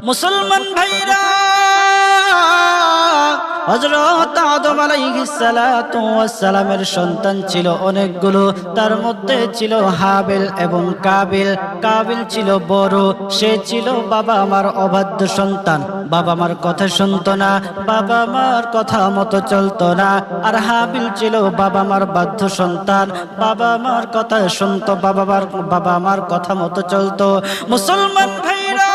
মুসলমান ভাইরা, হযরত আদম আলাইহিস সালাতু ওয়াস সালামের সন্তান ছিল অনেকগুলো। তার মধ্যে ছিল হাবিল এবং কাবিল। কাবিল ছিল বড়, সে ছিল বাবা আমার অবাধ্য সন্তান, বাবা মার কথা শুনতো না, বাবা মার কথা মতো চলতো না। আর হাবিল ছিল বাবা মার বাধ্য সন্তান, বাবা মার কথা শুনতো, বাবা মার কথা মতো চলতো। মুসলমান ভাইরা,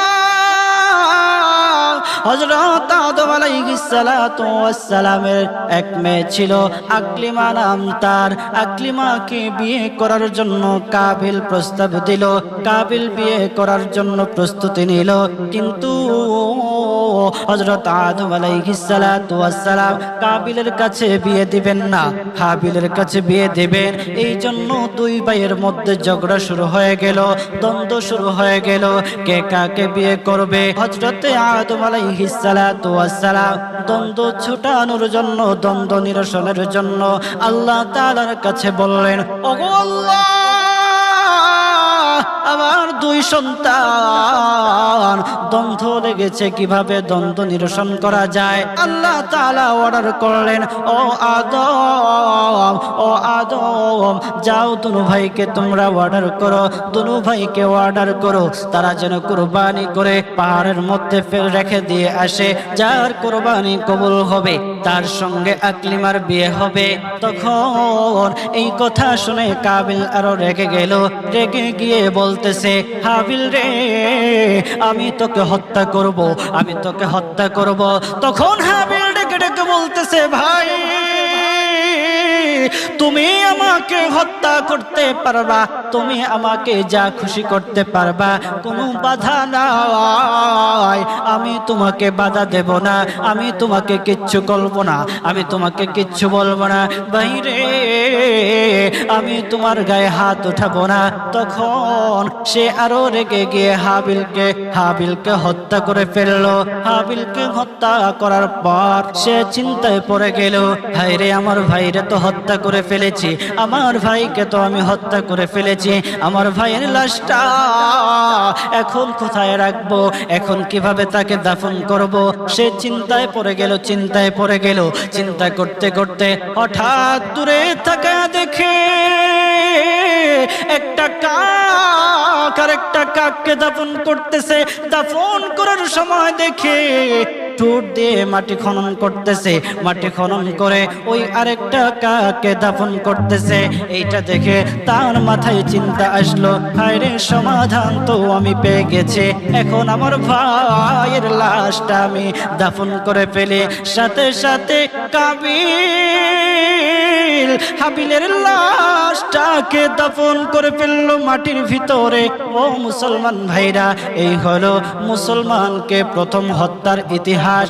হযরত আদম আলাইহিস সালাতু ওয়াস সালামের এক মেয়ে ছিল, আকলিমা নাম তার। আকলিমাকে বিয়ে করার জন্য কাবিল প্রস্তাব দিল। কাবিল বিয়ে করার জন্য প্রস্তুতি নিল, কিন্তু হযরত আদম আলাইহিস সালাতু ওয়াস সালাম কাবিলের কাছে বিয়ে দিবেন না, হাবিলের কাছে বিয়ে দিবেন। এই জন্য দুই ভাইয়ের মধ্যে ঝগড়া শুরু হয়ে গেল, দ্বন্দ্ব শুরু হয়ে গেল, কে কাকে বিয়ে করবে। হযরতে আদম আলাইহিস সালাতু ওয়াস সালাম দ্বন্দ্ব ছুটানোর জন্য, দ্বন্দ্ব নিরসনের জন্য আল্লাহ তাআলার কাছে বললেন, ওগো আল্লাহ, আমার দুই সন্তান দ্বন্দ্ব লেগেছে, কিভাবে দ্বন্দ্ব নিরসন করা যায়। আল্লাহ তাআলা অর্ডার করলেন, ও আদম, ও আদম, যাও দুনু ভাইকে তোমরা অর্ডার করো, দুনু ভাইকে অর্ডার করো, তারা যেন কুরবানি করে পাহাড়ের মধ্যে রেখে দিয়ে আসে। যার কুরবানি কবুল হবে তার সঙ্গে আকলিমার বিয়ে হবে। তখন এই কথা শুনে কাবিল আরো রেগে গেল। রেগে গিয়ে বলতেছে, হাবিল রে, আমি তোকে হত্যা করব, আমি তোকে হত্যা করব। তখন হাবিল ডেকে ডেকে বলতেছে, ভাই, তুমি আমাকে হত্যা করতে পারবা, তুমি আমাকে যা খুশি করতে পারবা, কোনো বাধা নাই, আমি তোমাকে বাধা দেব না, আমি তোমাকে কিচ্ছু করব না, আমি তোমাকে কিচ্ছু বলবো না, বাইরে আমি তোমার গায়ে হাত উঠাবো না। তখন সে আরো রেগে গিয়ে হাবিলকে হত্যা করে ফেললো। হাবিলকে হত্যা করার পর সে চিন্তায় পড়ে গেল, ভাইরে, আমার ভাইরে তো হত্যা করে ফেলেছি, আমার ভাইকে তো আমি হত্যা করে ফেলেছি, আমার ভাইয়ের লাশটা এখন কোথায় রাখবো, এখন কিভাবে তাকে দাফন করব। সে চিন্তায় পড়ে গেল, চিন্তায় পড়ে গেল। চিন্তা করতে করতে হঠাৎ দূরে তাকায়া দেখে একটা কাক আর একটা কাককে দাফন করতেছে। দাফন করার সময় দেখে ঠোঁট দিয়ে মাটি খনন করতেছে, মাটি খনন করে ওই আরেকটা কাককে দাফন করতেছে। এইটা দেখে তার মাথায় চিন্তা আসলো, হায়রে, সমাধান তো আমি পেয়ে গেছি, এখন আমার ভাইয়ের লাশটা আমি দাফন করে ফেলি। সাথে সাথে কাবিল হাবিলের লাশটাকে দাফন করে ফেললো মাটির ভিতরে। ও মুসলমান ভাইরা, এই হলো মুসলমানকে প্রথম হত্যার ইতিহাস।